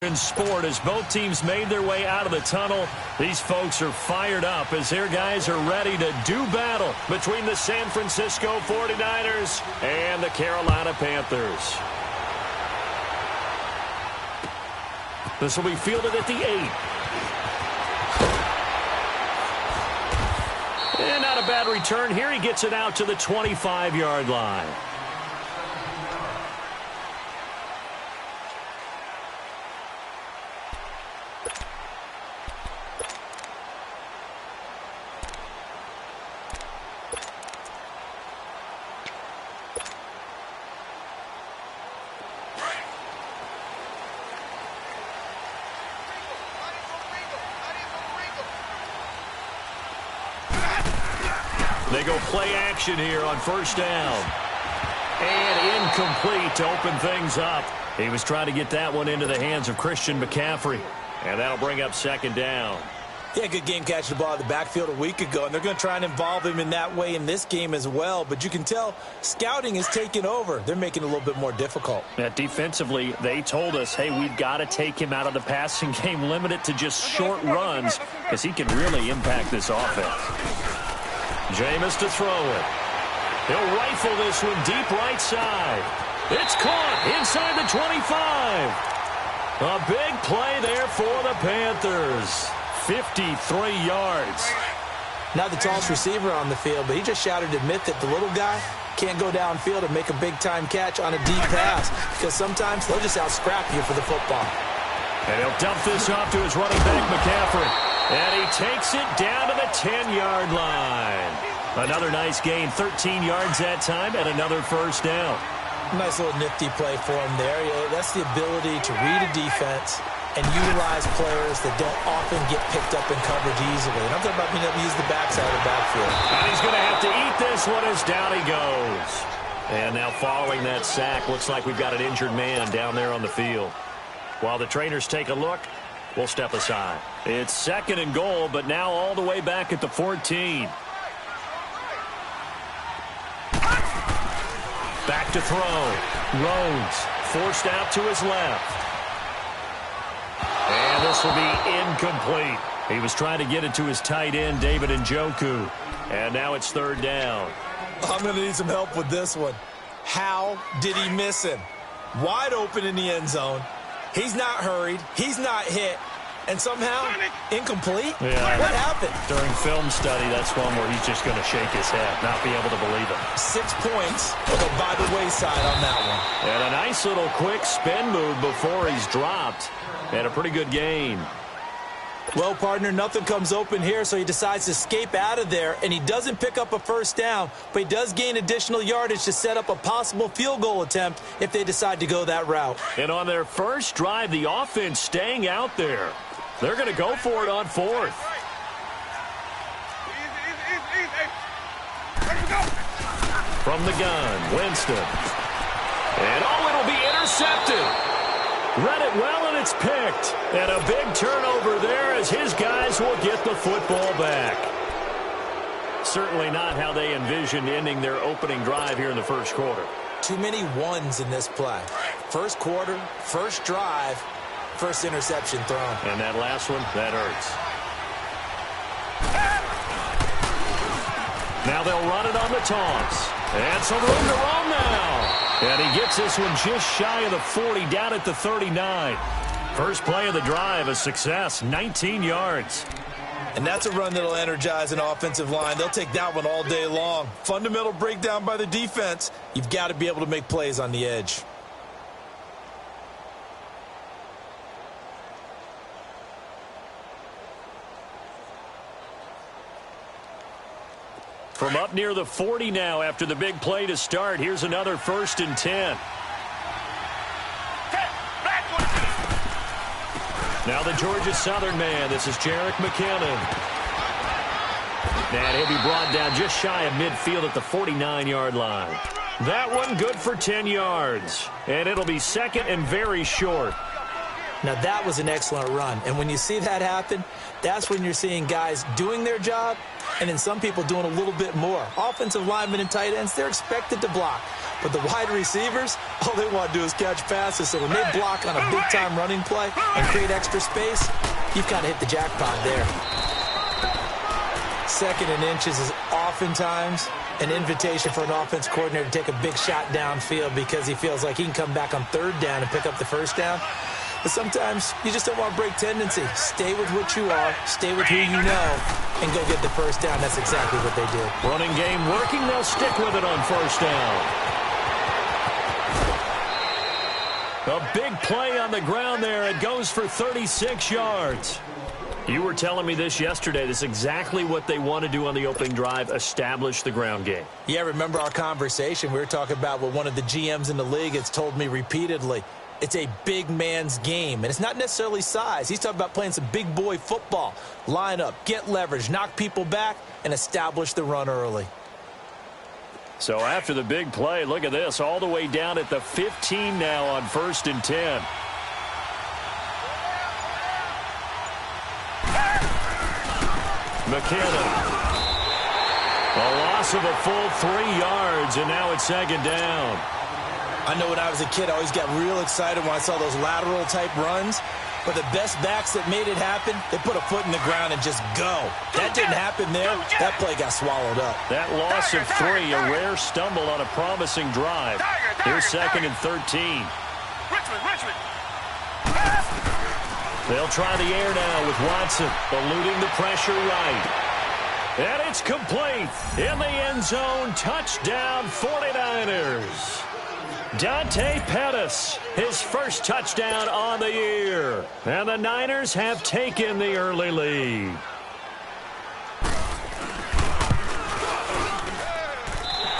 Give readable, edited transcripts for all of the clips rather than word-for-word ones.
In sport, as both teams made their way out of the tunnel, these folks are fired up as their guys are ready to do battle between the San Francisco 49ers and the Carolina Panthers. This will be fielded at the 8. And not a bad return here. He gets it out to the 25-yard line. They go play action here on first down. And incomplete to open things up. He was trying to get that one into the hands of Christian McCaffrey. And that'll bring up second down. Yeah, good game catching the ball at the backfield a week ago, and they're going to try and involve him in that way in this game as well. But you can tell scouting is taking over. They're making it a little bit more difficult. Yeah, defensively, they told us, hey, we've got to take him out of the passing game, limit it to just short runs, because he can really impact this offense. Jameis to throw it. He'll rifle this one deep right side. It's caught inside the 25. A big play there for the Panthers. 53 yards. Not the tallest receiver on the field, but he just shouted to admit that the little guy can't go downfield and make a big-time catch on a deep pass, because sometimes they'll just out-scrap you for the football. And he'll dump this off to his running back, McCaffrey. And he takes it down to the 10-yard line. Another nice gain, 13 yards that time, and another first down. Nice little nifty play for him there. That's the ability to read a defense and utilize players that don't often get picked up in coverage easily. And I'm talking about being able to use the backside of the backfield. And he's going to have to eat this one as down he goes. And now following that sack, looks like we've got an injured man down there on the field. While the trainers take a look, we'll step aside. It's second and goal, but now all the way back at the 14. Back to throw. Rhodes forced out to his left. And this will be incomplete. He was trying to get it to his tight end, David Njoku. And now it's third down. I'm going to need some help with this one. How did he miss him? Wide open in the end zone. He's not hurried. He's not hit. And somehow, incomplete? Yeah. What happened? During film study, that's one where he's just going to shake his head, not be able to believe it. 6 points will go by the wayside on that one. And a nice little quick spin move before he's dropped. And a pretty good gain. Well, partner, nothing comes open here, so he decides to escape out of there, and he doesn't pick up a first down, but he does gain additional yardage to set up a possible field goal attempt if they decide to go that route. And on their first drive, the offense staying out there. They're going to go for it on fourth. From the gun, Winston. And it'll be intercepted. Read it well, and it's picked. And a big turnover there as his guys will get the football back. Certainly not how they envisioned ending their opening drive here in the first quarter. Too many ones in this play. First quarter, first drive, first interception thrown. And that last one, that hurts. Now they'll run it on the toss. And some room to roam now. And he gets this one just shy of the 40, down at the 39. First play of the drive, a success, 19 yards. And that's a run that'll energize an offensive line. They'll take that one all day long. Fundamental breakdown by the defense. You've got to be able to make plays on the edge. From up near the 40 now after the big play to start. Here's another 1st and 10. Now the Georgia Southern man. This is Jerick McKinnon. And he'll be brought down just shy of midfield at the 49-yard line. That one good for 10 yards. And it'll be second and very short. Now that was an excellent run. And when you see that happen, that's when you're seeing guys doing their job And then some people doing a little bit more. Offensive linemen and tight ends, they're expected to block. But the wide receivers, all they want to do is catch passes. So when they block on a big-time running play and create extra space, you've kind of hit the jackpot there. Second and inches is oftentimes an invitation for an offense coordinator to take a big shot downfield because he feels like he can come back on third down and pick up the first down. But sometimes you just don't want to break tendency. Stay with what you are, stay with who you know, and go get the first down. That's exactly what they did. Running game working. They'll stick with it on first down. A big play on the ground there. It goes for 36 yards. You were telling me this yesterday. This is exactly what they want to do on the opening drive, establish the ground game. Yeah, remember our conversation? We were talking about what one of the GMs in the league has told me repeatedly. It's a big man's game, and it's not necessarily size. He's talking about playing some big boy football. Line up, get leverage, knock people back, and establish the run early. So after the big play, look at this, all the way down at the 15 now on 1st and 10. McKinnon. A loss of a full 3 yards, and now it's 2nd down. I know when I was a kid, I always got real excited when I saw those lateral-type runs. But the best backs that made it happen, they put a foot in the ground and just go. That didn't happen there. That play got swallowed up. That loss of 3, a rare stumble on a promising drive. Here's 2nd and 13. Richmond. They'll try the air now with Watson, eluding the pressure right. And it's complete. In the end zone, touchdown 49ers. Dante Pettis, his first touchdown on the year. And the Niners have taken the early lead.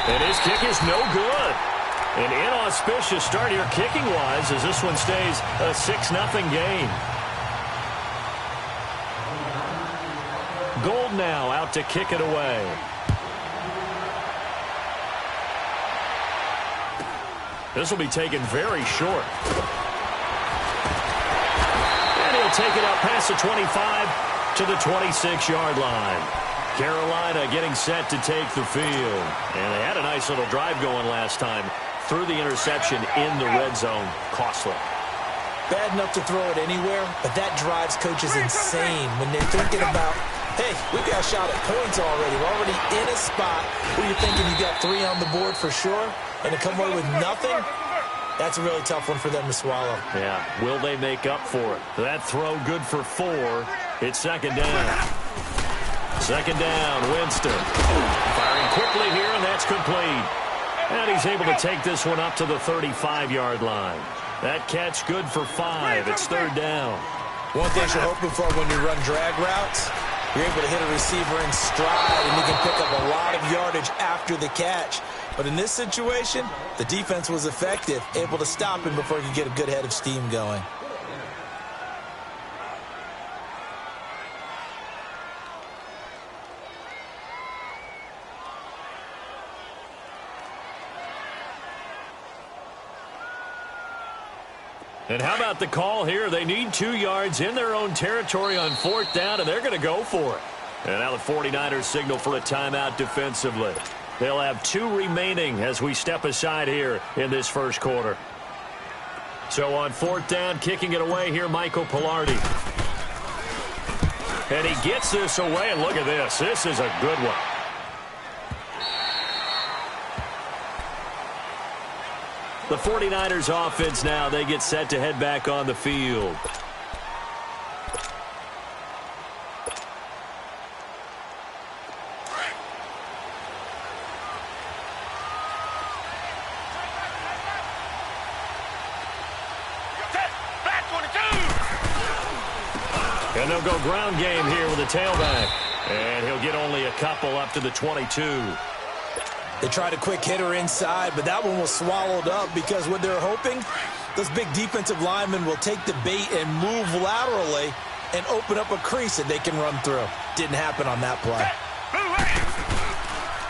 And his kick is no good. An inauspicious start here kicking-wise as this one stays a 6-0 game. Gold now out to kick it away. This will be taken very short. And he'll take it out past the 25 to the 26-yard line. Carolina getting set to take the field. And they had a nice little drive going last time. Threw the interception in the red zone. Costly. Bad enough to throw it anywhere, but that drives coaches insane when they're thinking about, hey, we've got a shot at points already. We're already in a spot where you're thinking you got 3 on the board for sure. And to come away with nothing, that's a really tough one for them to swallow. Yeah, will they make up for it? That throw good for 4. It's 2nd down. 2nd down, Winston. Firing quickly here, and that's complete. And he's able to take this one up to the 35-yard line. That catch good for 5. It's 3rd down. One thing you're hoping for when you run drag routes, you're able to hit a receiver in stride, and you can pick up a lot of yardage after the catch. But in this situation, the defense was effective, able to stop him before he could get a good head of steam going. And how about the call here? They need 2 yards in their own territory on 4th down, and they're going to go for it. And now the 49ers signal for a timeout defensively. They'll have 2 remaining as we step aside here in this first quarter. So on 4th down, kicking it away here, Michael Pilardi. And he gets this away, and look at this. This is a good one. The 49ers offense now, they get set to head back on the field. And they'll go ground game here with a tailback. And he'll get only a couple up to the 22. They tried a quick hitter inside, but that one was swallowed up because what they're hoping, those big defensive linemen will take the bait and move laterally and open up a crease that they can run through. Didn't happen on that play.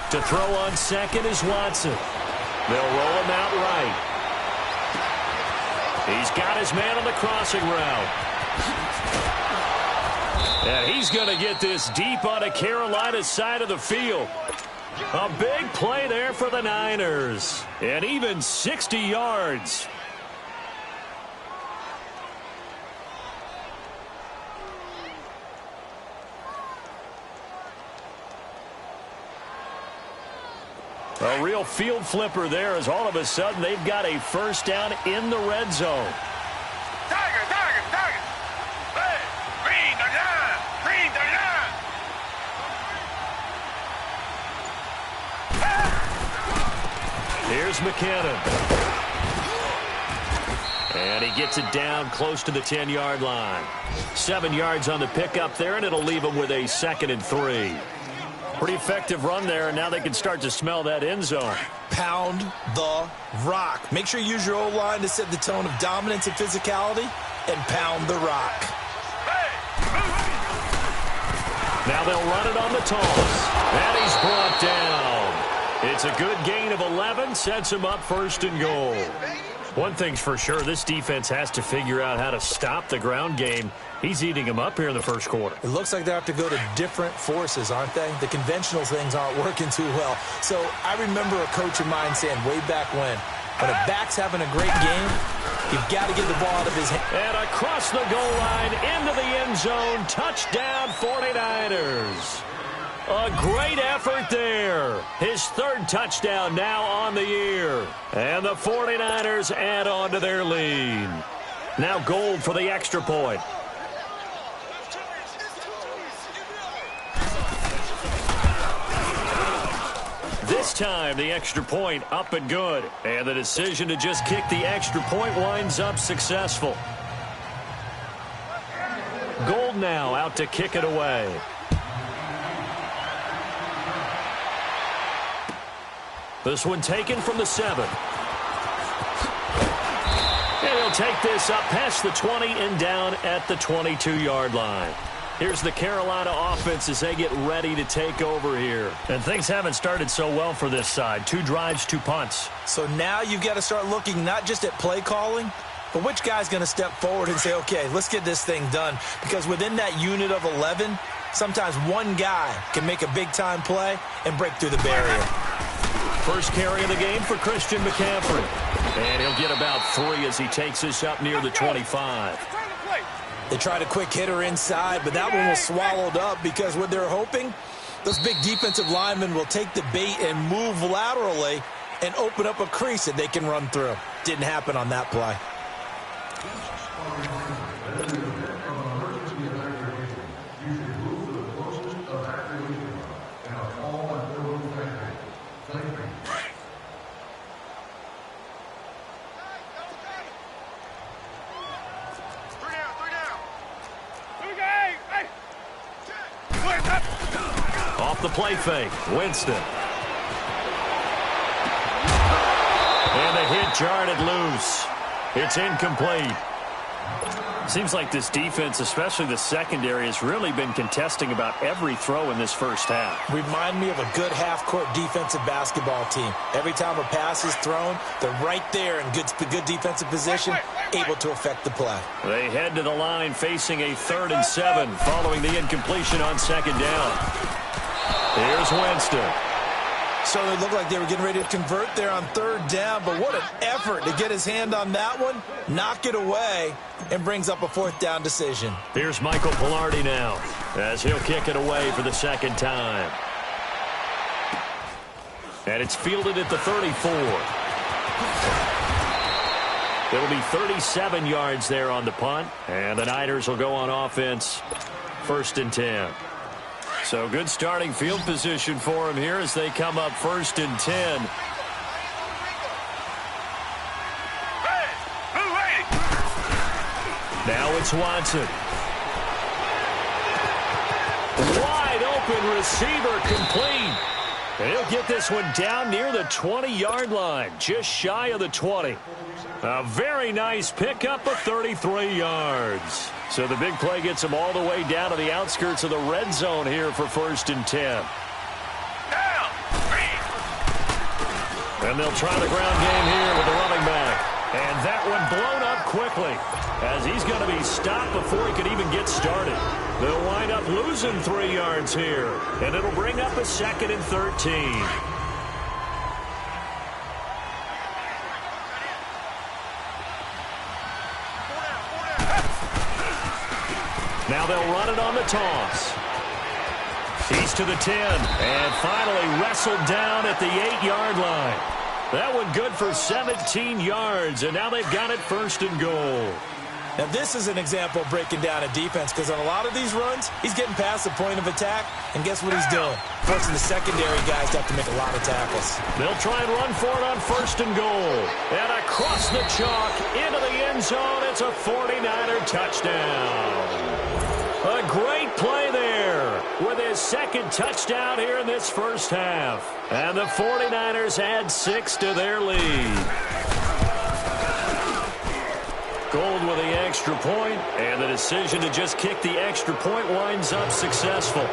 To throw on 2nd is Watson. They'll roll him out right. He's got his man on the crossing route. And he's going to get this deep onto Carolina's side of the field. A big play there for the Niners. And even 60 yards. A real field flipper there as all of a sudden they've got a first down in the red zone. Tiger. Hey, green the line. Here's McKinnon. And he gets it down close to the 10-yard line. 7 yards on the pickup there, and it'll leave him with a 2nd and 3. Pretty effective run there, and now they can start to smell that end zone. Pound the rock. Make sure you use your O-line to set the tone of dominance and physicality, and pound the rock. Now they'll run it on the toss. And he's brought down. It's a good gain of 11, sets him up 1st and goal. One thing's for sure, this defense has to figure out how to stop the ground game. He's eating them up here in the first quarter. It looks like they have to go to different forces, aren't they? The conventional things aren't working too well. So I remember a coach of mine saying way back when a back's having a great game, you've got to get the ball out of his hand. And across the goal line, into the end zone, touchdown 49ers. A great effort there. His 3rd touchdown now on the year. And the 49ers add on to their lead. Now Gold for the extra point. This time, the extra point up and good. And the decision to just kick the extra point winds up successful. Gold now out to kick it away. This one taken from the 7. And he'll take this up past the 20 and down at the 22-yard line. Here's the Carolina offense as they get ready to take over here. And things haven't started so well for this side. 2 drives, 2 punts. So now you've got to start looking not just at play calling, but which guy's going to step forward and say, okay, let's get this thing done. Because within that unit of 11, sometimes one guy can make a big-time play and break through the barrier. First carry of the game for Christian McCaffrey. And he'll get about 3 as he takes this up near the 25. They tried a quick hitter inside, but that one was swallowed up because what they're hoping, those big defensive linemen will take the bait and move laterally and open up a crease that they can run through. Didn't happen on that play. Off the play fake, Winston. And the hit jarred it loose. It's incomplete. Seems like this defense, especially the secondary, has really been contesting about every throw in this first half. Remind me of a good half-court defensive basketball team. Every time a pass is thrown, they're right there in good defensive position, able to affect the play. They head to the line facing a 3rd and 7 following the incompletion on 2nd down. Here's Winston. Certainly looked like they were getting ready to convert there on 3rd down, but what an effort to get his hand on that one, knock it away, and brings up a 4th down decision. Here's Michael Pilardi now as he'll kick it away for the 2nd time. And it's fielded at the 34. It'll be 37 yards there on the punt, and the Niners will go on offense 1st and 10. So good starting field position for him here as they come up 1st and 10. Now it's Watson. Wide open receiver complete. And he'll get this one down near the 20-yard line, just shy of the 20. A very nice pickup of 33 yards. So the big play gets him all the way down to the outskirts of the red zone here for 1st and 10. And they'll try the ground game here with the running back. And that one blown up quickly, as he's going to be stopped before he could even get started. They'll wind up losing 3 yards here, and it'll bring up a 2nd and 13. Now they'll run it on the toss. He's to the 10, and finally wrestled down at the 8-yard line. That one good for 17 yards, and now they've got it 1st and goal. Now, this is an example of breaking down a defense, because on a lot of these runs, he's getting past the point of attack, and guess what he's doing? Forcing the secondary guys to have to make a lot of tackles. They'll try and run for it on 1st and goal. And across the chalk, into the end zone, it's a 49er touchdown. A great play there with his 2nd touchdown here in this first half. And the 49ers add 6 to their lead. Gold with the extra point, and the decision to just kick the extra point winds up successful.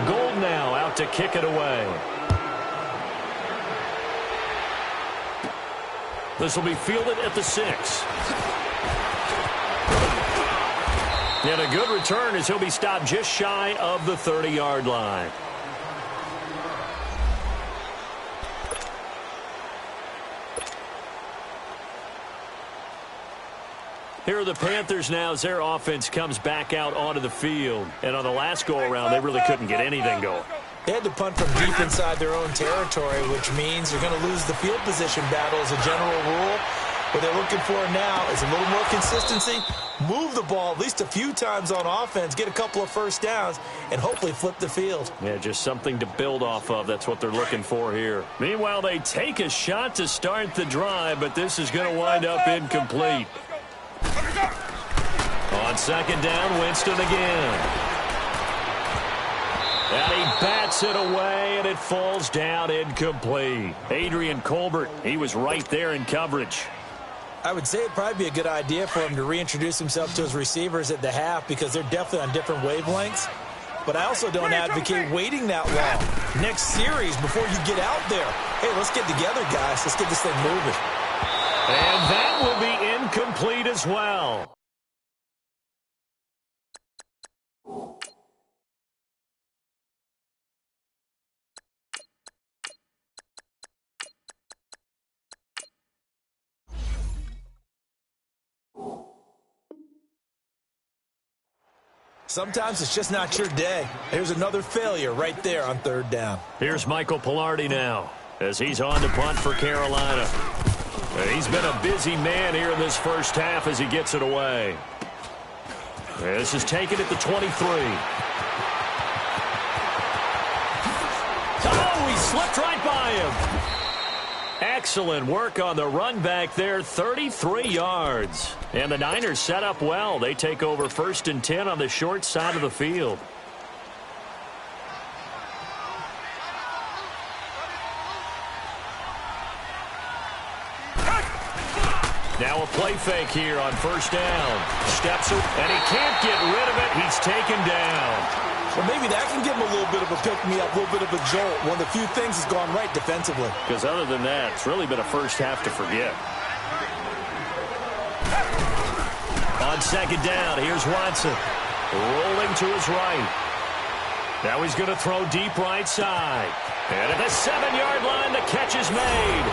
Gold now out to kick it away. This will be fielded at the 6. And a good return as he'll be stopped just shy of the 30-yard line. Here are the Panthers now as their offense comes back out onto the field. And on the last go-around, they really couldn't get anything going. They had to punt from deep inside their own territory, which means they're going to lose the field position battle as a general rule. What they're looking for now is a little more consistency, move the ball at least a few times on offense, get a couple of first downs, and hopefully flip the field. Yeah, just something to build off of. That's what they're looking for here. Meanwhile, they take a shot to start the drive, but this is going to wind up incomplete. On 2nd down, Winston again. And he bats it away, and it falls down incomplete. Adrian Colbert, he was right there in coverage. I would say it'd probably be a good idea for him to reintroduce himself to his receivers at the half, because they're definitely on different wavelengths. But I also don't advocate waiting that long. Next series, before you get out there, hey, let's get together, guys. Let's get this thing moving. And that will be incomplete as well. Sometimes it's just not your day. Here's another failure right there on 3rd down. Here's Michael Pilardi now as he's on to punt for Carolina. He's been a busy man here in this first half as he gets it away. This is taken at the 23. Oh, he slipped right by him. Excellent work on the run back there, 33 yards. And the Niners set up well. They take over 1st and 10 on the short side of the field. Now a play fake here on 1st down. Steps up, and he can't get rid of it. He's taken down. Well, maybe that can give him a little bit of a pick-me-up, a little bit of a jolt. One of the few things that's gone right defensively. Because other than that, it's really been a first half to forget. On 2nd down, here's Watson. Rolling to his right. Now he's going to throw deep right side. And at the 7-yard line, the catch is made.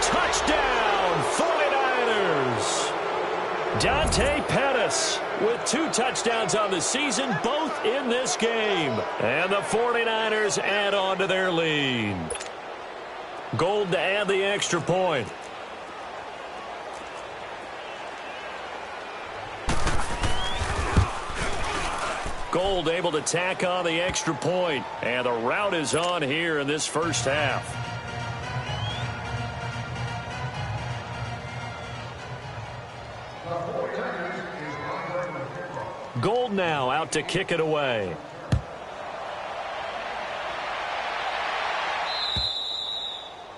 Touchdown, 49ers. Dante Pettis with 2 touchdowns on the season, both in this game. And the 49ers add on to their lead. Gold to add the extra point. Gold able to tack on the extra point. And the route is on here in this first half. Gold now out to kick it away.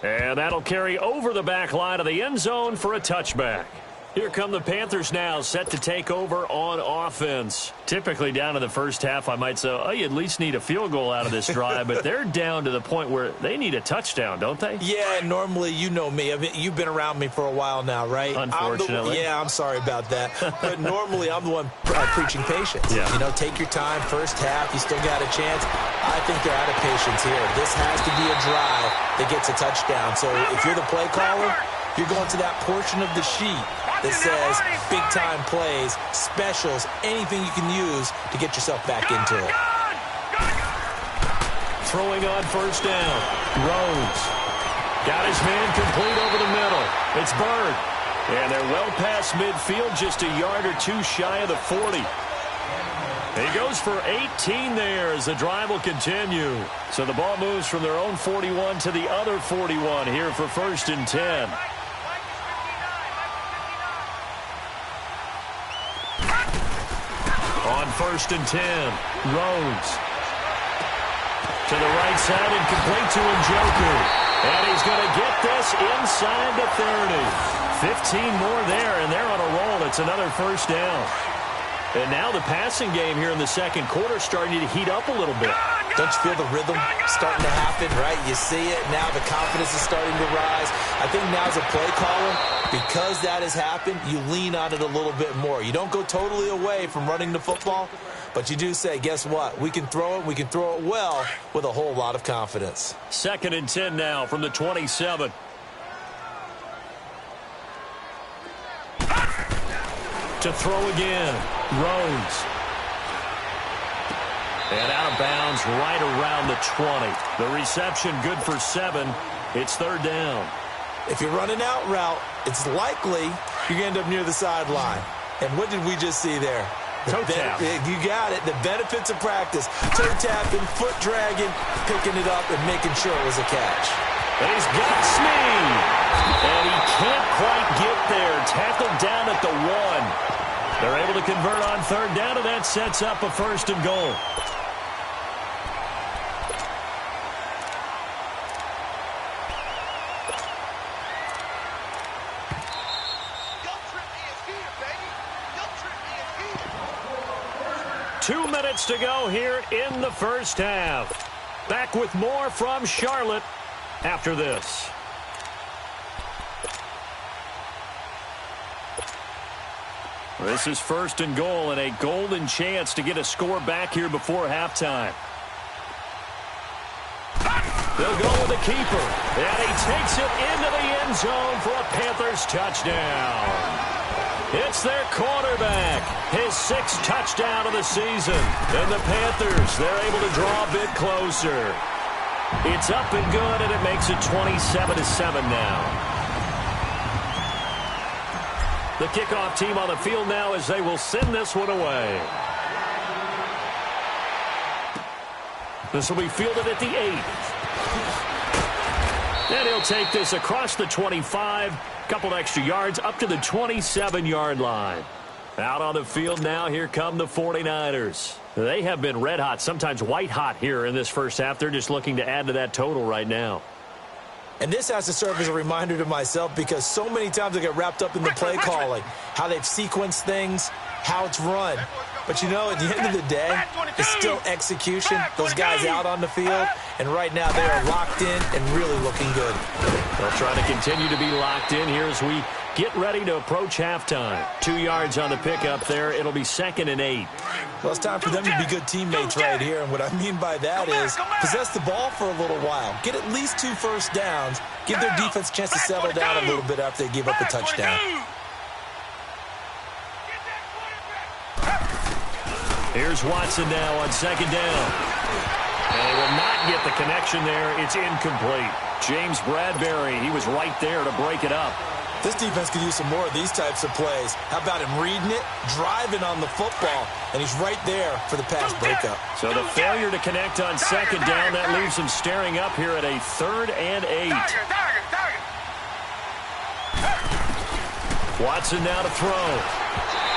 And that'll carry over the back line of the end zone for a touchback. Here come the Panthers now, set to take over on offense. Typically down in the first half, I might say, oh, you at least need a field goal out of this drive, but they're down to the point where they need a touchdown, don't they? Yeah, normally, you know me. I mean, you've been around me for a while now, right? Unfortunately. I'm sorry about that. But normally, I'm the one preaching patience. Yeah. You know, take your time, first half, you still got a chance. I think they're out of patience here. This has to be a drive that gets a touchdown. So if you're the play caller, you're going to that portion of the sheet that says big-time plays, specials, anything you can use to get yourself back into it. Throwing on first down. Rhodes got his man complete over the middle. It's Bird. And they're well past midfield, just a yard or two shy of the 40. He goes for 18 there as the drive will continue. So the ball moves from their own 41 to the other 41 here for 1st and 10. On 1st and 10, Rhodes. To the right side and complete to Njoku. And he's going to get this inside the 30. 15 more there, and they're on a roll. It's another first down. And now the passing game here in the second quarter starting to heat up a little bit. Don't you feel the rhythm starting to happen, right? You see it. Now the confidence is starting to rise. I think now as a play caller, because that has happened, you lean on it a little bit more. You don't go totally away from running the football, but you do say, guess what? We can throw it. We can throw it well with a whole lot of confidence. 2nd and 10 now from the 27. To throw again. Rhodes. And out of bounds right around the 20. The reception good for 7. It's 3rd down. If you're running out route, it's likely you're going to end up near the sideline. And what did we just see there? Toe tap. You got it. The benefits of practice. Toe tapping, foot dragging, picking it up, and making sure it was a catch. He's got Snead. And he can't quite get there. Tackled down at the 1. They're able to convert on 3rd down, and that sets up a 1st and goal. Don't trip me in here, baby. Don't trip me in here. 2 minutes to go here in the first half. Back with more from Charlotte after this. This is 1st and goal and a golden chance to get a score back here before halftime. They'll go with the keeper, and he takes it into the end zone for a Panthers touchdown. It's their quarterback, his 6th touchdown of the season. And the Panthers, they're able to draw a bit closer. It's up and good, and it makes it 27-7 now. The kickoff team on the field now as they will send this one away. This will be fielded at the 8. And he'll take this across the 25, couple extra yards up to the 27-yard line. Out on the field now, here come the 49ers. They have been red hot, sometimes white hot here in this first half. They're just looking to add to that total right now. And this has to serve as a reminder to myself because so many times I get wrapped up in the play calling, how they've sequenced things, how it's run. But, you know, at the end of the day, it's still execution. Those guys out on the field, and right now they are locked in and really looking good. They'll try to continue to be locked in here as we get ready to approach halftime. 2 yards on the pickup there. It'll be 2nd and 8. Well, it's time for them to be good teammates right here. And what I mean by that is possess the ball for a little while. Get at least 2 first downs. Give their defense a chance to settle down a little bit after they give up a touchdown. Here's Watson now on 2nd down. And he will not get the connection there. It's incomplete. James Bradbury, he was right there to break it up. This defense could use some more of these types of plays. How about him reading it, driving on the football, and he's right there for the pass breakup. So the failure to connect on 2nd down, that leaves him staring up here at a 3rd and 8. Watson now to throw.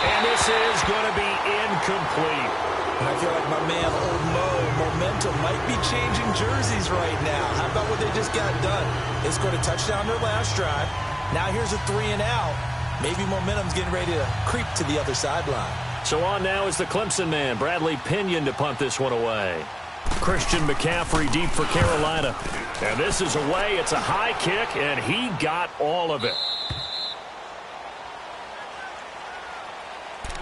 And this is going to be incomplete. And I feel like my man, Old Mo, momentum might be changing jerseys right now. How about what they just got done? They scored a touchdown their last drive. Now here's a 3 and out. Maybe momentum's getting ready to creep to the other sideline. So on now is the Clemson man, Bradley Pinion, to punt this one away. Christian McCaffrey deep for Carolina. And this is away. It's a high kick, and he got all of it.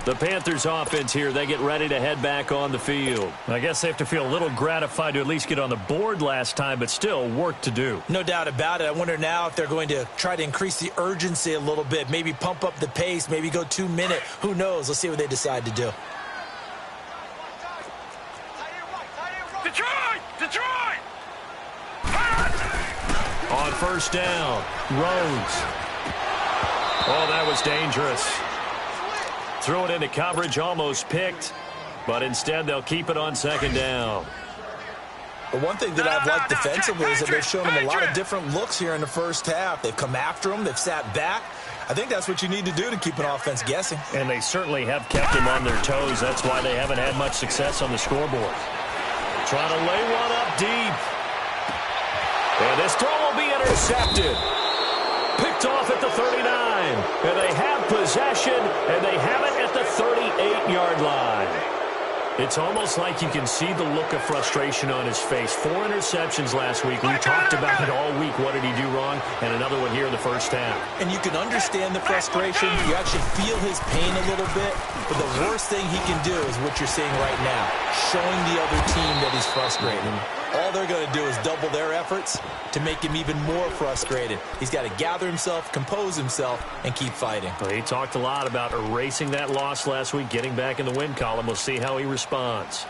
The Panthers offense here, they get ready to head back on the field. I guess they have to feel a little gratified to at least get on the board last time, but still work to do. No doubt about it. I wonder now if they're going to try to increase the urgency a little bit, maybe pump up the pace, maybe go 2 minute. Who knows? Let's see what they decide to do. Detroit! On first down, Rhodes. Oh, that was dangerous. Threw it into coverage, almost picked, but instead they'll keep it on second down. The one thing that I've liked defensively is that they've shown them a lot of different looks here in the first half. They've come after them. They've sat back. I think that's what you need to do to keep an offense guessing. And they certainly have kept them on their toes. That's why they haven't had much success on the scoreboard. Trying to lay one up deep. And this throw will be intercepted. Picked off at the 39. And they have possession, and they have it at the 38-yard line. It's almost like you can see the look of frustration on his face. 4 interceptions last week. We talked about it all week. What did he do wrong? And another one here in the first half. And you can understand the frustration. You actually feel his pain a little bit. But the worst thing he can do is what you're seeing right now, showing the other team that he's frustrated. All they're going to do is double their efforts to make him even more frustrated. He's got to gather himself, compose himself, and keep fighting. Well, he talked a lot about erasing that loss last week, getting back in the win column. We'll see how he responds.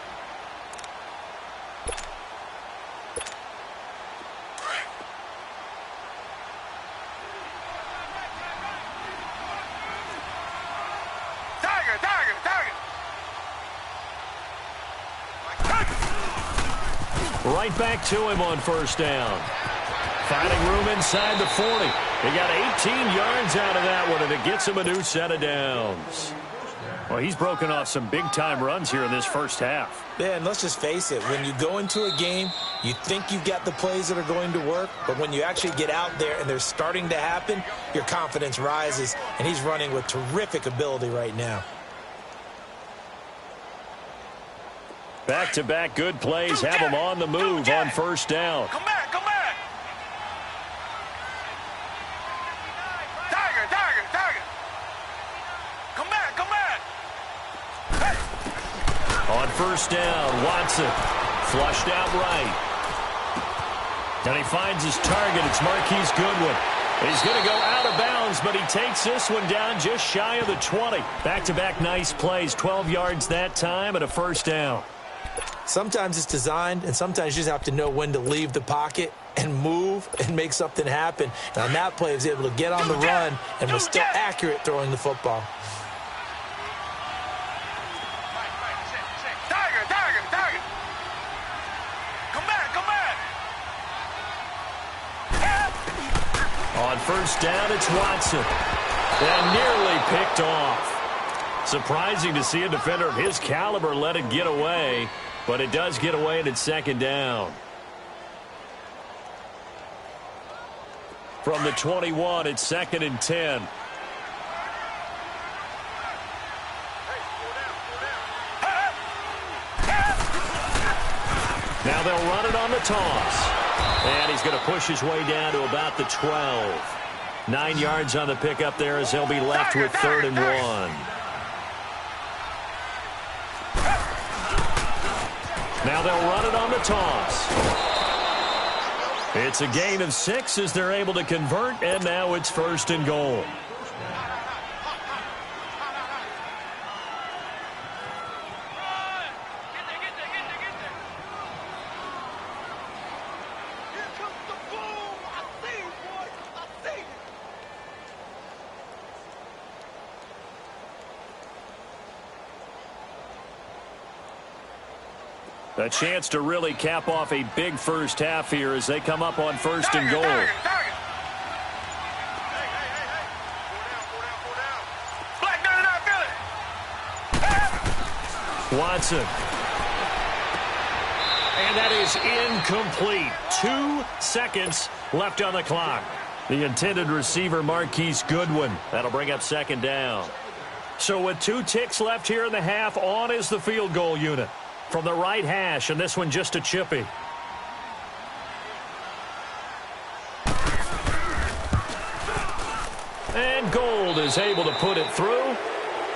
Right back to him on first down. Finding room inside the 40. He got 18 yards out of that one, and it gets him a new set of downs. Well, he's broken off some big-time runs here in this first half. Yeah, and let's just face it. When you go into a game, you think you've got the plays that are going to work, but when you actually get out there and they're starting to happen, your confidence rises, and he's running with terrific ability right now. Back-to-back good plays have him on the move on first down. Come back! Tiger! Come back! Hey. On first down, Watson flushed out right. And he finds his target. It's Marquise Goodwin. He's going to go out of bounds, but he takes this one down just shy of the 20. Back-to-back nice plays, 12 yards that time and a first down. Sometimes it's designed, and sometimes you just have to know when to leave the pocket and move and make something happen. And on that play, he was able to get on the run and was still accurate throwing the football. Tiger! Come back! On first down, it's Watson. And nearly picked off. Surprising to see a defender of his caliber let it get away, but it does get away and it's second down. From the 21, it's 2nd and 10. Now they'll run it on the toss. And he's going to push his way down to about the 12. 9 yards on the pickup there as he'll be left with 3rd and 1. Now they'll run it on the toss. It's a gain of 6 as they're able to convert, and now it's 1st and goal. A chance to really cap off a big first half here as they come up on 1st and goal. Watson. And that is incomplete. 2 seconds left on the clock. The intended receiver, Marquise Goodwin. That'll bring up second down. So with 2 ticks left here in the half, on is the field goal unit. From the right hash, and this one just a chippy. And Gold is able to put it through.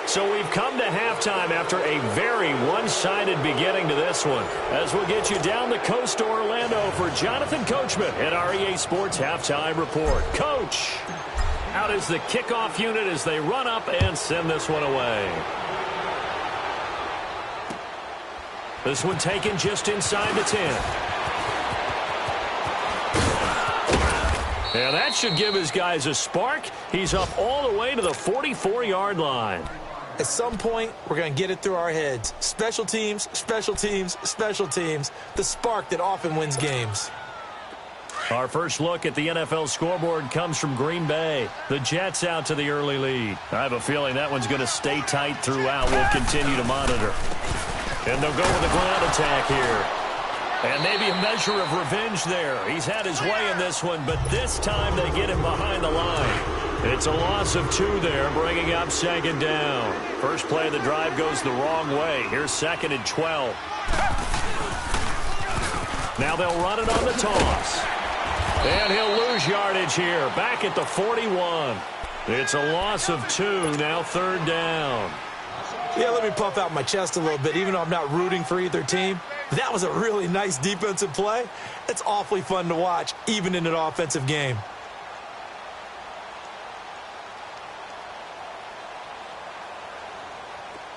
So we've come to halftime after a very one-sided beginning to this one. As we'll get you down the coast to Orlando for Jonathan Coachman at our EA Sports Halftime Report. Coach, out is the kickoff unit as they run up and send this one away. This one taken just inside the 10. And that should give his guys a spark. He's up all the way to the 44-yard line. At some point, we're going to get it through our heads. Special teams, special teams, special teams. The spark that often wins games. Our first look at the NFL scoreboard comes from Green Bay. The Jets out to the early lead. I have a feeling that one's going to stay tight throughout. We'll continue to monitor. And they'll go with a ground attack here. And maybe a measure of revenge there. He's had his way in this one, but this time they get him behind the line. It's a loss of 2 there, bringing up second down. First play of the drive goes the wrong way. Here's 2nd and 12. Now they'll run it on the toss. And he'll lose yardage here, back at the 41. It's a loss of 2, now 3rd down. Yeah, let me puff out my chest a little bit, even though I'm not rooting for either team. That was a really nice defensive play. It's awfully fun to watch, even in an offensive game.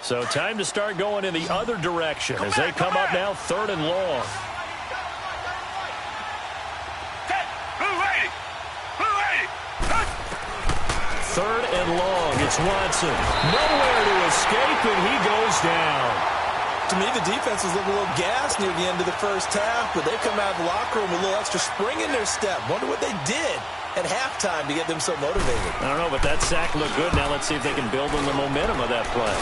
So time to start going in the other direction as they come up now 3rd and long. Third and long. It's Watson. Nowhere to escape, and he goes down. To me, the defense was looking a little gassed near the end of the first half, but they come out of the locker room with a little extra spring in their step. Wonder what they did at halftime to get them so motivated. I don't know, but that sack looked good. Now let's see if they can build on the momentum of that play.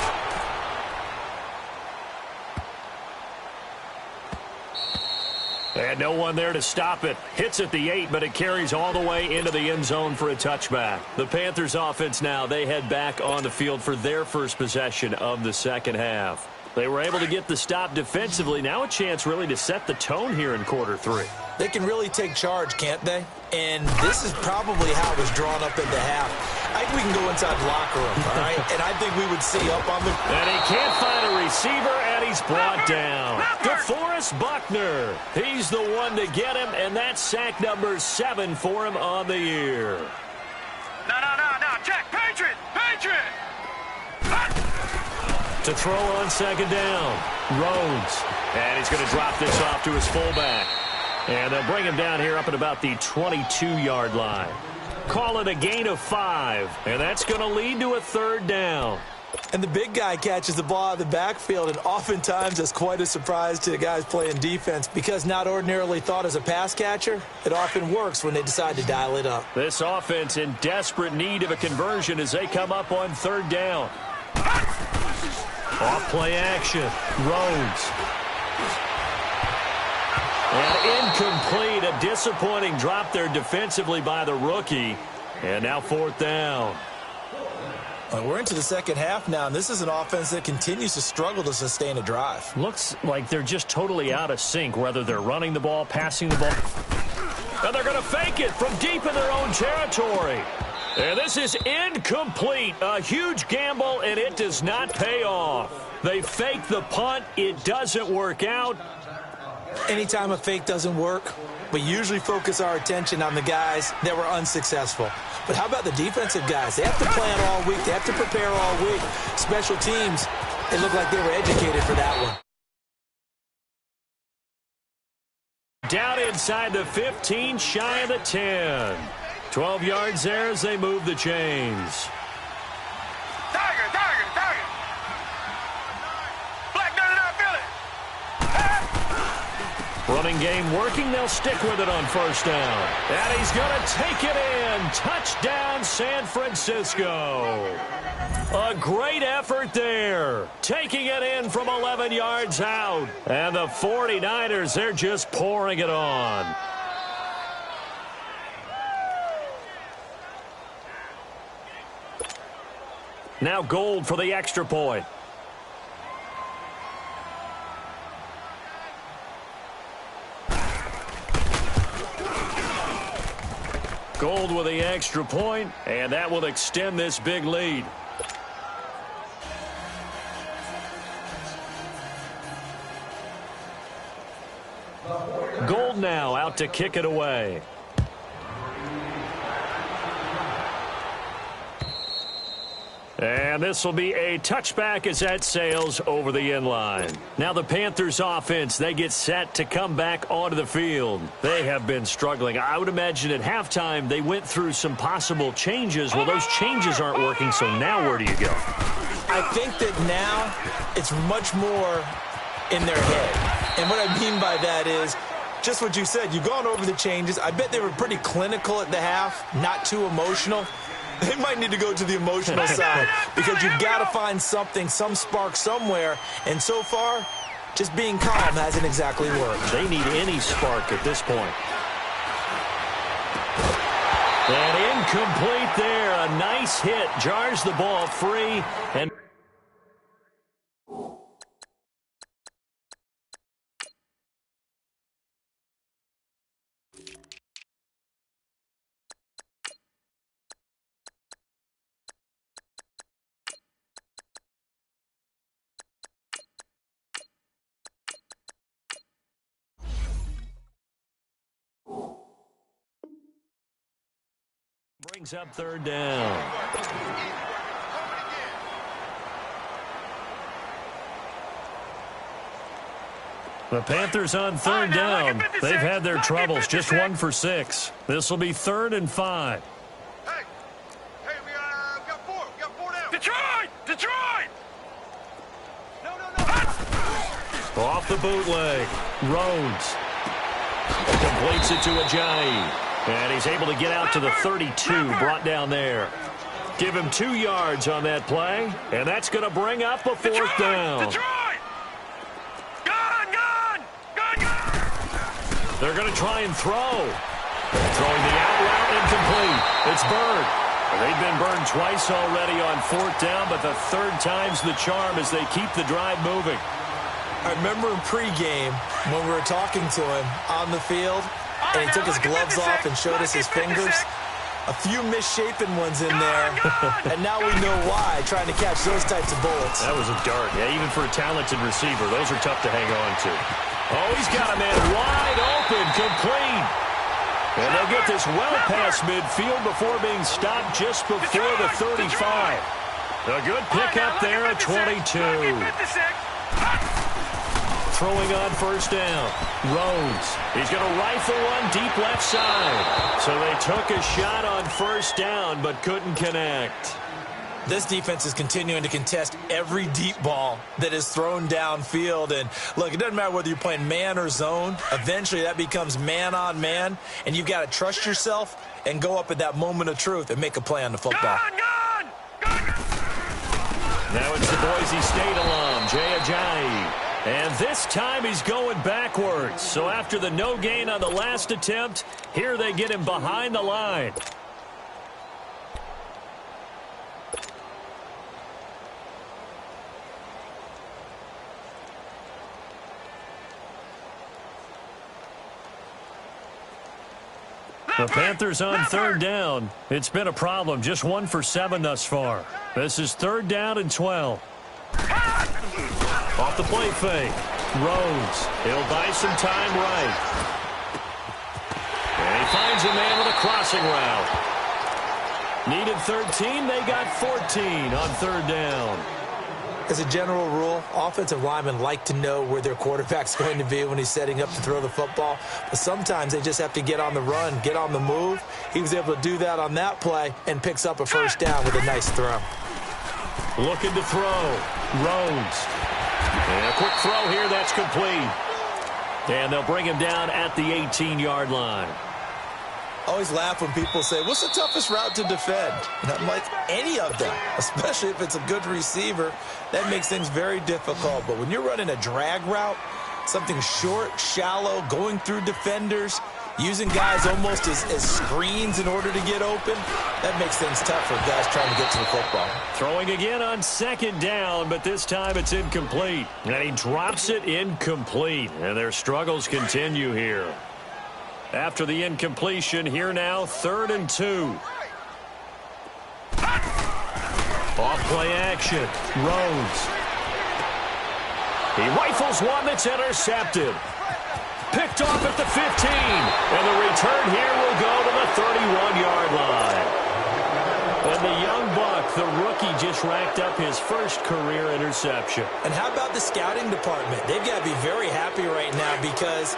And no one there to stop it. Hits at the 8, but it carries all the way into the end zone for a touchback. The Panthers offense now, they head back on the field for their first possession of the second half. They were able to get the stop defensively. Now a chance really to set the tone here in quarter 3. They can really take charge, can't they? And this is probably how it was drawn up at the half. I think we can go inside the locker room, all right? And I think we would see up on the... And he can't find a receiver, and he's brought down. DeForest Buckner. He's the one to get him, and that's sack number 7 for him on the year. No. Check. Patriot. To throw on second down, Rhodes. And he's going to drop this off to his fullback. And they'll bring him down here up at about the 22-yard line. Call it a gain of 5, and that's going to lead to a 3rd down. And the big guy catches the ball out of the backfield, and oftentimes it's quite a surprise to the guys playing defense because not ordinarily thought as a pass catcher, it often works when they decide to dial it up. This offense in desperate need of a conversion as they come up on 3rd down. Off play action, Rhodes. And incomplete, a disappointing drop there defensively by the rookie. And now 4th down. We're into the second half now, and this is an offense that continues to struggle to sustain a drive. Looks like they're just totally out of sync, whether they're running the ball, passing the ball. And they're going to fake it from deep in their own territory. And this is incomplete. A huge gamble, and it does not pay off. They fake the punt. It doesn't work out. Anytime a fake doesn't work, we usually focus our attention on the guys that were unsuccessful. But how about the defensive guys? They have to plan all week. They have to prepare all week. Special teams, they look like they were educated for that one. Down inside the 15, shy of the 10. 12 yards there as they move the chains. Tiger. Black 99 Philly. Running game working. They'll stick with it on 1st down. And he's going to take it in. Touchdown, San Francisco. A great effort there. Taking it in from 11 yards out. And the 49ers, they're just pouring it on. Now Gold for the extra point. Gold with the extra point, and that will extend this big lead. Gold now out to kick it away. And this will be a touchback as that sails over the end line. Now the Panthers offense, they get set to come back onto the field. They have been struggling. I would imagine at halftime they went through some possible changes. Well, those changes aren't working, so now where do you go? I think that now it's much more in their head. And what I mean by that is just what you said. You've gone over the changes. I bet they were pretty clinical at the half, not too emotional. They might need to go to the emotional side because you've got to find something, some spark somewhere. And so far, just being calm hasn't exactly worked. They need any spark at this point. And incomplete there. A nice hit. Jars the ball free. And brings up third down. The Panthers on third down. They've had their troubles, just 1 for 6. This will be 3rd and 5. Hey, we got 4. We got 4 down. Detroit! No. Off the bootleg. Rhodes completes it to Ajayi. And he's able to get out to the 32, brought down there. Give him 2 yards on that play, and that's going to bring up a 4th down. Gone! They're going to try and throw. Throwing the out route incomplete. It's Bird. They've been burned twice already on 4th down, but the 3rd time's the charm as they keep the drive moving. I remember in pregame when we were talking to him on the field, and he took his gloves off and showed us his fingers. A few misshapen ones in there, and now we know why, trying to catch those types of bullets. That was a dart. Yeah, even for a talented receiver, those are tough to hang on to. Oh, he's got a man wide open, complete. And they'll get this well past midfield before being stopped just before the 35. A good pickup there at 22. Throwing on 1st down. Rhodes. He's going to rifle one deep left side. So they took a shot on 1st down but couldn't connect. This defense is continuing to contest every deep ball that is thrown downfield. And look, it doesn't matter whether you're playing man or zone. Eventually that becomes man on man. And you've got to trust yourself and go up at that moment of truth and make a play on the football. Gone! Now it's the Boise State alum, Jay Ajayi. And this time he's going backwards. So after the no gain on the last attempt, here they get him behind the line. The Panthers on 3rd down. It's been a problem. Just 1 for 7 thus far. This is 3rd down and 12. Off the play fake. Rhodes. He'll buy some time right. And he finds a man with a crossing route. Needed 13. They got 14 on 3rd down. As a general rule, offensive linemen like to know where their quarterback's going to be when he's setting up to throw the football. But sometimes they just have to get on the run, get on the move. He was able to do that on that play and picks up a 1st down with a nice throw. Looking to throw. Rhodes. And a quick throw here. That's complete. And they'll bring him down at the 18-yard line. Always laugh when people say, what's the toughest route to defend? And I'm like, any of them, especially if it's a good receiver. That makes things very difficult. But when you're running a drag route, something short, shallow, going through defenders, Using guys almost as screens in order to get open, that makes things tough for guys trying to get to the football. Throwing again on second down, but this time it's incomplete. And he drops it incomplete. And their struggles continue here. After the incompletion, here now, 3rd and 2. Off play action. Rhodes. He rifles one that's intercepted. Picked off at the 15. And the return here will go to the 31-yard line. And the young buck, the rookie, just racked up his first career interception. And how about the scouting department? They've got to be very happy right now because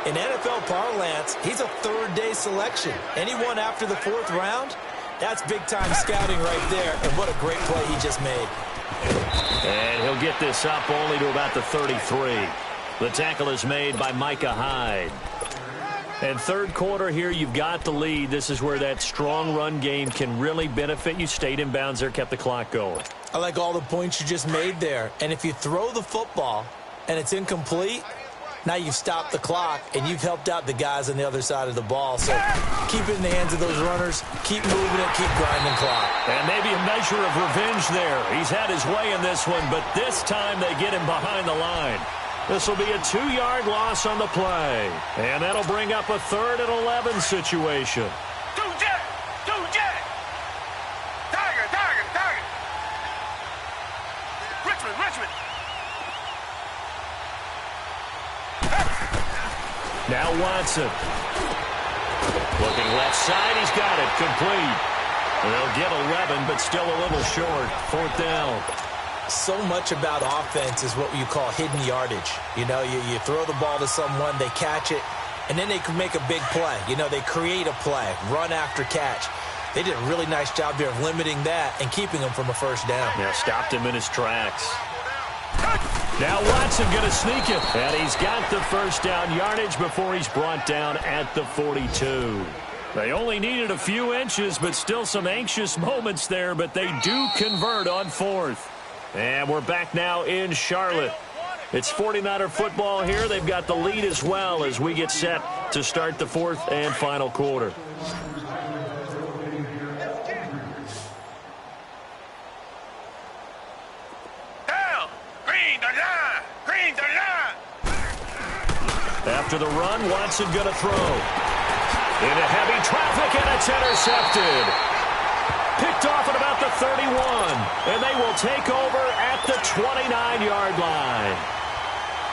in NFL parlance, he's a third-day selection. Anyone after the 4th round, that's big-time scouting right there. And what a great play he just made. And he'll get this up only to about the 33. The tackle is made by Micah Hyde. And third quarter here, you've got the lead. This is where that strong run game can really benefit you. Stayed in bounds there, kept the clock going. I like all the points you just made there. And if you throw the football and it's incomplete, now you've stopped the clock and you've helped out the guys on the other side of the ball. So keep it in the hands of those runners. Keep moving it. Keep grinding clock. And maybe a measure of revenge there. He's had his way in this one, but this time they get him behind the line. This will be a 2-yard loss on the play. And that'll bring up a 3rd and 11 situation. Two jet! Tiger! Richmond! Now Watson. Looking left side, he's got it. Complete. They'll get 11, but still a little short. 4th down. So much about offense is what you call hidden yardage. You know, you throw the ball to someone, they catch it, and then they can make a big play. You know, they create a play, run after catch. They did a really nice job here of limiting that and keeping him from a first down. Yeah, stopped him in his tracks. Now Watson going to sneak it, and he's got the first down yardage before he's brought down at the 42. They only needed a few inches, but still some anxious moments there, but they do convert on 4th. And we're back now in Charlotte. It's 49er football here. They've got the lead as well as we get set to start the 4th and final quarter. Down! Green the line! After the run, Watson going to throw. Into heavy traffic, and it's intercepted. Picked off at about the 31, and they will take over at the 29-yard line.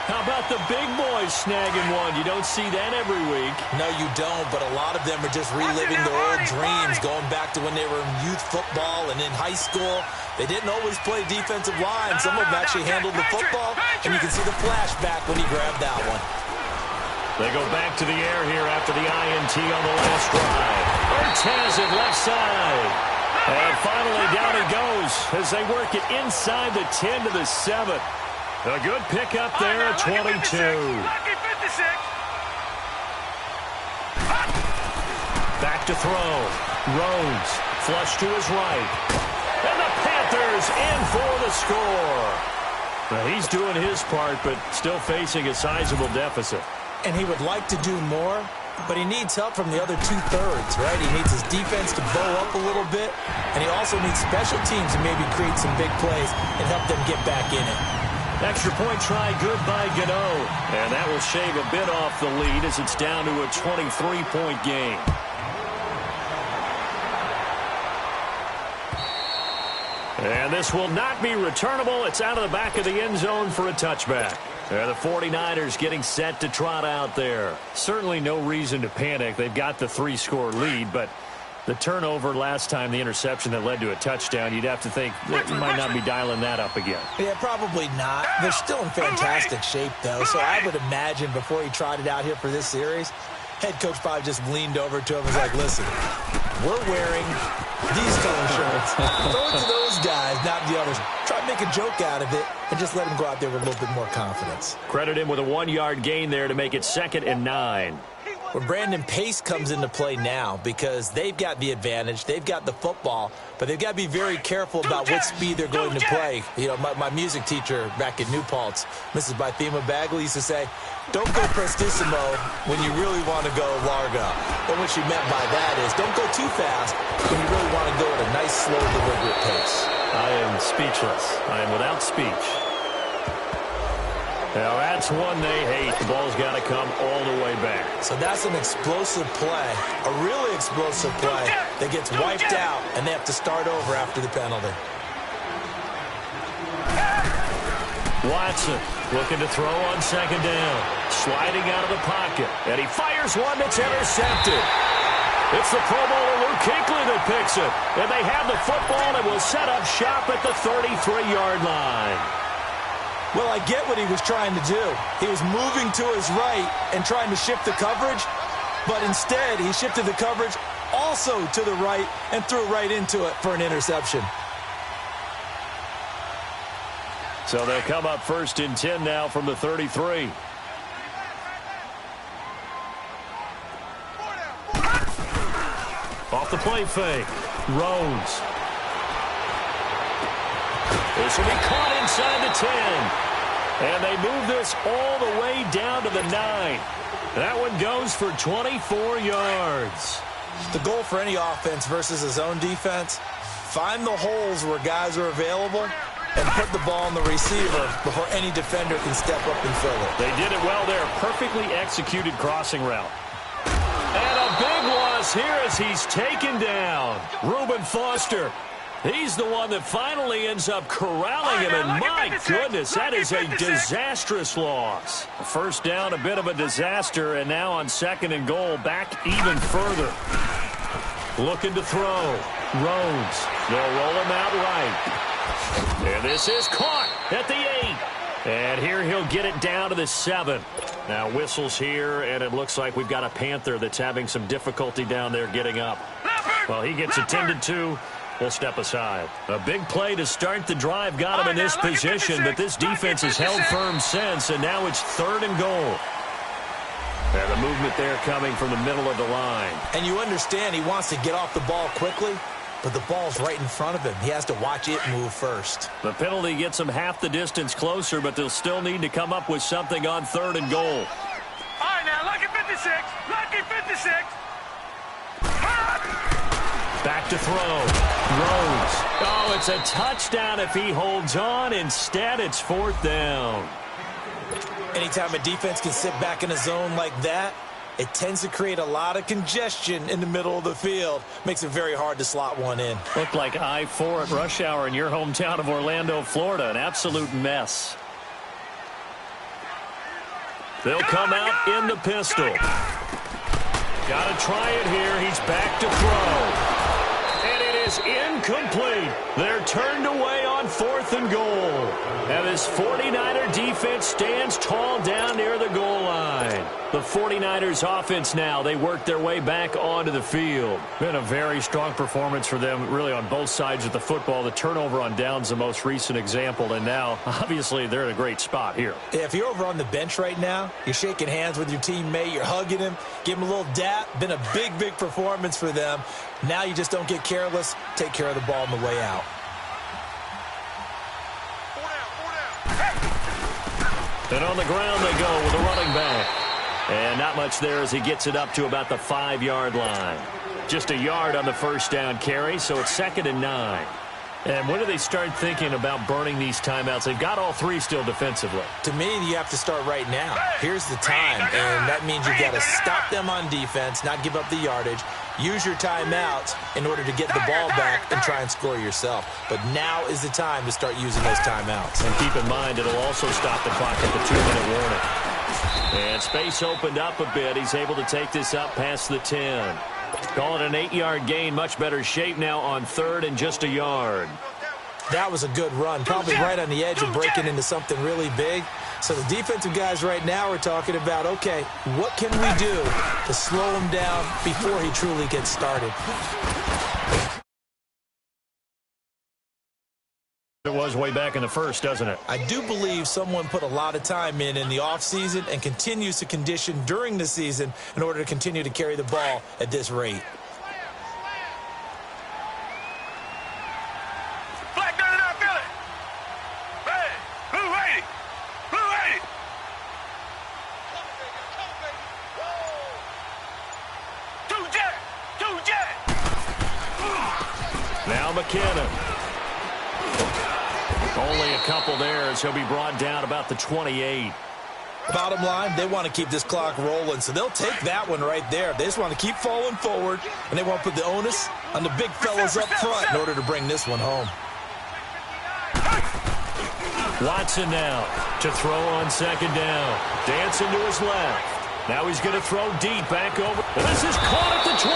How about the big boys snagging one? You don't see that every week. No, you don't, but a lot of them are just reliving their old dreams, going back to when they were in youth football and in high school. They didn't always play defensive line. Some of them actually handled the football, and you can see the flashback when he grabbed that one. They go back to the air here after the INT on the last drive. Ertz has it left side. And finally, down he goes as they work it inside the 10 to the 7. A good pickup there at 22. Back to throw. Rhodes, flush to his right. And the Panthers in for the score. Well, he's doing his part, but still facing a sizable deficit. And he would like to do more, but he needs help from the other 2/3, right? He needs his defense to bow up a little bit, and he also needs special teams to maybe create some big plays and help them get back in it. Extra point try good by Gano, and that will shave a bit off the lead as it's down to a 23-point game. And this will not be returnable. It's out of the back of the end zone for a touchback. The 49ers getting set to trot out there. Certainly no reason to panic. They've got the 3-score lead, but the turnover last time, the interception that led to a touchdown, you'd have to think that you might not be dialing that up again. Yeah, probably not. They're still in fantastic shape, though, so I would imagine before he trotted out here for this series, head coach probably just leaned over to him and was like, listen, we're wearing these color shirts. Throw it to those guys, not the others. Try to make a joke out of it and just let him go out there with a little bit more confidence. Credit him with a 1-yard gain there to make it 2nd and 9. Well, Brandon, pace comes into play now because they've got the advantage. They've got the football, but they've got to be very careful about what speed they're going to play. You know, my music teacher back in New Paltz, Mrs. Bythema Bagley, used to say, don't go prestissimo when you really want to go largo. And what she meant by that is don't go too fast when you really want to go at a nice, slow, deliberate pace. I am speechless. I am without speech. Now, that's one they hate. The ball's got to come all the way back. So that's an explosive play, a really explosive play that gets wiped out, and they have to start over after the penalty. Watson looking to throw on second down. Sliding out of the pocket. And he fires one that's intercepted. It's the Pro Bowler Luke Kuechly that picks it. And they have the football and will set up shop at the 33-yard line. Well, I get what he was trying to do. He was moving to his right and trying to shift the coverage, but instead he shifted the coverage also to the right and threw right into it for an interception. So they'll come up 1st and 10 now from the 33. Off the play fake. Rhodes. This will be caught inside the 10. And they move this all the way down to the 9. That one goes for 24 yards. The goal for any offense versus a zone defense, find the holes where guys are available and put the ball on the receiver before any defender can step up and fill it. They did it well there. Perfectly executed crossing route. And a big loss here as he's taken down. Reuben Foster. He's the one that finally ends up corralling him, and my goodness, that is a disastrous loss. First down, a bit of a disaster, and now on 2nd and goal, back even further. Looking to throw. Rhodes. They'll roll him out right. And this is caught at the 8. And here he'll get it down to the 7. Now whistles here, and it looks like we've got a Panther that's having some difficulty down there getting up. Well, he gets attended to. We'll step aside. A big play to start the drive got him in this position, but this defense has held firm since, and now it's 3rd and goal. And the movement there coming from the middle of the line. And you understand he wants to get off the ball quickly, but the ball's right in front of him. He has to watch it move first. The penalty gets them half the distance closer, but they'll still need to come up with something on 3rd and goal. All right, now, lucky 56. Lucky 56. Back to throw. Rhodes. Oh, it's a touchdown if he holds on. Instead, it's 4th down. Anytime a defense can sit back in a zone like that, it tends to create a lot of congestion in the middle of the field. Makes it very hard to slot one in. Looked like I-4 at rush hour in your hometown of Orlando, Florida. An absolute mess. They'll come out in the pistol. Got to try it here. He's back to throw. And it is incomplete. They're turned away on 4th and goal. And this 49er defense stands tall down near the goal line. The 49ers offense now, they work their way back onto the field. Been a very strong performance for them, really on both sides of the football. The turnover on downs the most recent example, and now, obviously, they're in a great spot here. Yeah, if you're over on the bench right now, you're shaking hands with your teammate, you're hugging him, give him a little dap. Been a big, big performance for them. Now you just don't get careless. Take care of the ball on the way out. And on the ground they go with a running back. And not much there as he gets it up to about the 5-yard line. Just a yard on the first down carry, so it's 2nd and 9. And when do they start thinking about burning these timeouts? They've got all 3 still defensively. To me, you have to start right now. Here's the time, and that means you've got to stop them on defense, not give up the yardage, use your timeouts in order to get the ball back and try and score yourself. But now is the time to start using those timeouts. And keep in mind, it'll also stop the clock at the 2-minute warning. And space opened up a bit. He's able to take this up past the 10. Call it an 8-yard gain. Much better shape now on 3rd and just a yard. That was a good run. Probably right on the edge of breaking into something really big. So the defensive guys right now are talking about, okay, what can we do to slow him down before he truly gets started? It was way back in the first, doesn't it? I do believe someone put a lot of time in the offseason and continues to condition during the season in order to continue to carry the ball at this rate. Black 99 Philly. Red, blue 80. Blue 80. Come, baby. Come, baby. Whoa. Two jet. Now McKinnon. Only a couple there as he'll be brought down about the 28. Bottom line, they want to keep this clock rolling, so they'll take that one right there. They just want to keep falling forward, and they want to put the onus on the big fellas up front in order to bring this one home. Watson now to throw on second down. Dancing to his left. Now he's going to throw deep back over. And this is caught at the 20.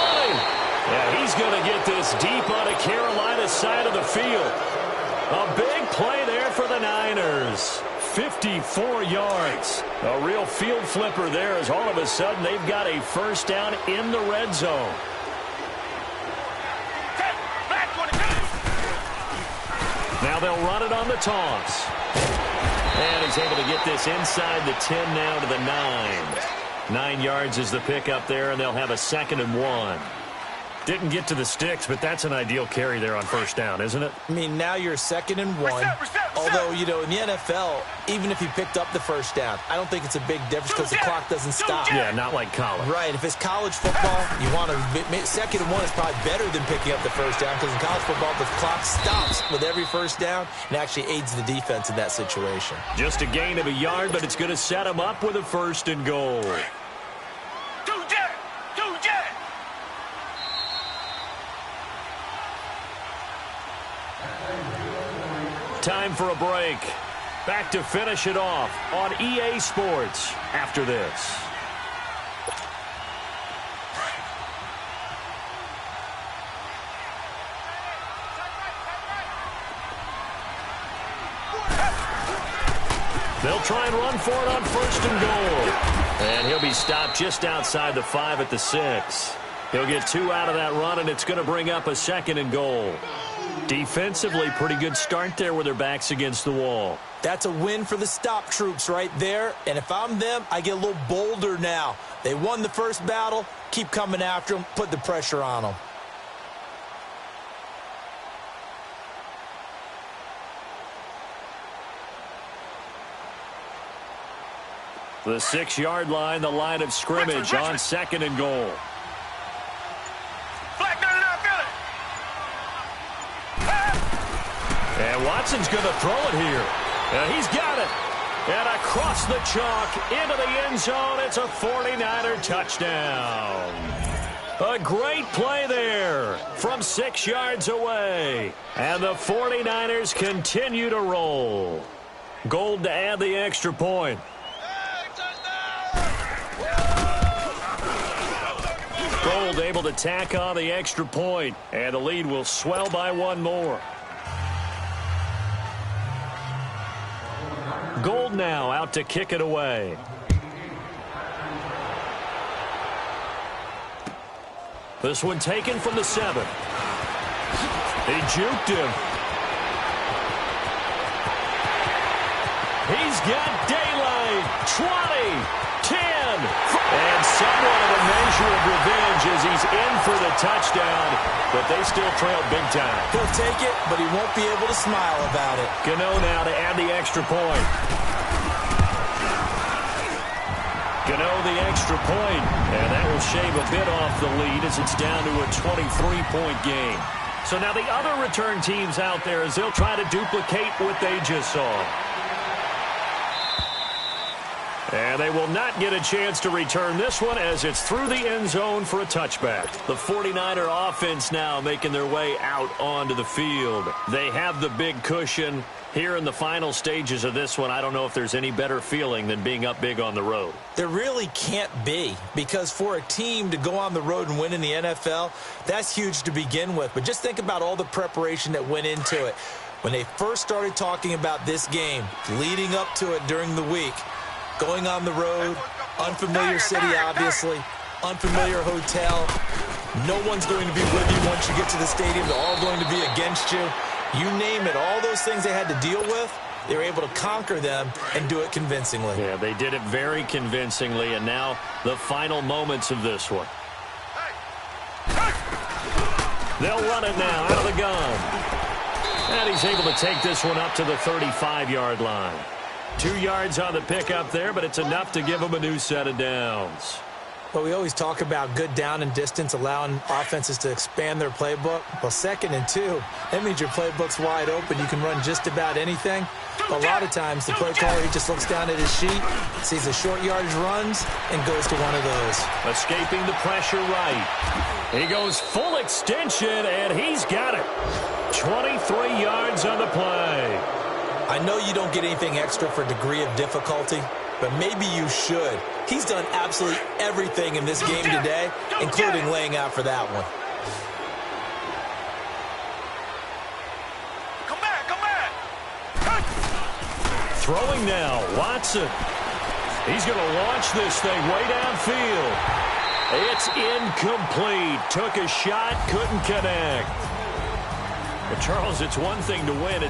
Yeah, he's going to get this deep on a Carolina side of the field. A big play there for the Niners. 54 yards. A real field flipper there as all of a sudden they've got a first down in the red zone. Now they'll run it on the toss. And he's able to get this inside the 10 now to the 9. 9 yards is the pickup there, and they'll have a 2nd and 1. Didn't get to the sticks, but that's an ideal carry there on first down, isn't it? I mean, now you're 2nd and 1. Although, you know, in the NFL, even if you picked up the first down, I don't think it's a big difference because the clock doesn't stop. Yeah, not like college. Right. If it's college football, you want to 2nd and 1 is probably better than picking up the first down because in college football, the clock stops with every first down and actually aids the defense in that situation. Just a gain of a yard, but it's going to set them up with a 1st and goal. Time for a break. Back to finish it off on EA Sports after this. They'll try and run for it on 1st and goal. And he'll be stopped just outside the 5 at the 6. He'll get 2 out of that run, and it's going to bring up a 2nd and goal. Defensively, pretty good start there with their backs against the wall. That's a win for the stop troops right there. And if I'm them, I get a little bolder now. They won the first battle. Keep coming after them. Put the pressure on them. The 6-yard line, the line of scrimmage on 2nd and goal. And Watson's going to throw it here. And he's got it. And across the chalk into the end zone. It's a 49er touchdown. A great play there from 6 yards away. And the 49ers continue to roll. Gold to add the extra point. Gold able to tack on the extra point. And the lead will swell by 1 more. Gold now out to kick it away. This one taken from the 7. He juked him. He's got daylight. 20, 10. And somewhat of a measure of revenge as he's in for the touchdown. But they still trail big time. He'll take it, but he won't be able to smile about it. Gano now to add the extra point. Gano the extra point, and that will shave a bit off the lead as it's down to a 23-point game. So now the other return teams out there as they'll try to duplicate what they just saw. And they will not get a chance to return this one as it's through the end zone for a touchback. The 49er offense now making their way out onto the field. They have the big cushion. Here in the final stages of this one, I don't know if there's any better feeling than being up big on the road. There really can't be, because for a team to go on the road and win in the NFL, that's huge to begin with. But just think about all the preparation that went into it. When they first started talking about this game, leading up to it during the week, going on the road, unfamiliar city, obviously, unfamiliar hotel. No one's going to be with you once you get to the stadium. They're all going to be against you. You name it, all those things they had to deal with, they were able to conquer them and do it convincingly. Yeah, they did it very convincingly, and now the final moments of this one. They'll run it now out of the gun. And he's able to take this one up to the 35-yard line. 2 yards on the pickup there, but it's enough to give him a new set of downs. But we always talk about good down and distance, allowing offenses to expand their playbook. Well, 2nd and 2, that means your playbook's wide open. You can run just about anything. But a lot of times, the play caller, he just looks down at his sheet, sees the short yardage runs, and goes to one of those. Escaping the pressure right. He goes full extension, and he's got it. 23 yards on the play. I know you don't get anything extra for degree of difficulty, but maybe you should. He's done absolutely everything in this game today, including laying out for that one. Come back. Throwing now, Watson. He's going to launch this thing way downfield. It's incomplete. Took a shot, couldn't connect. But Charles, it's one thing to win.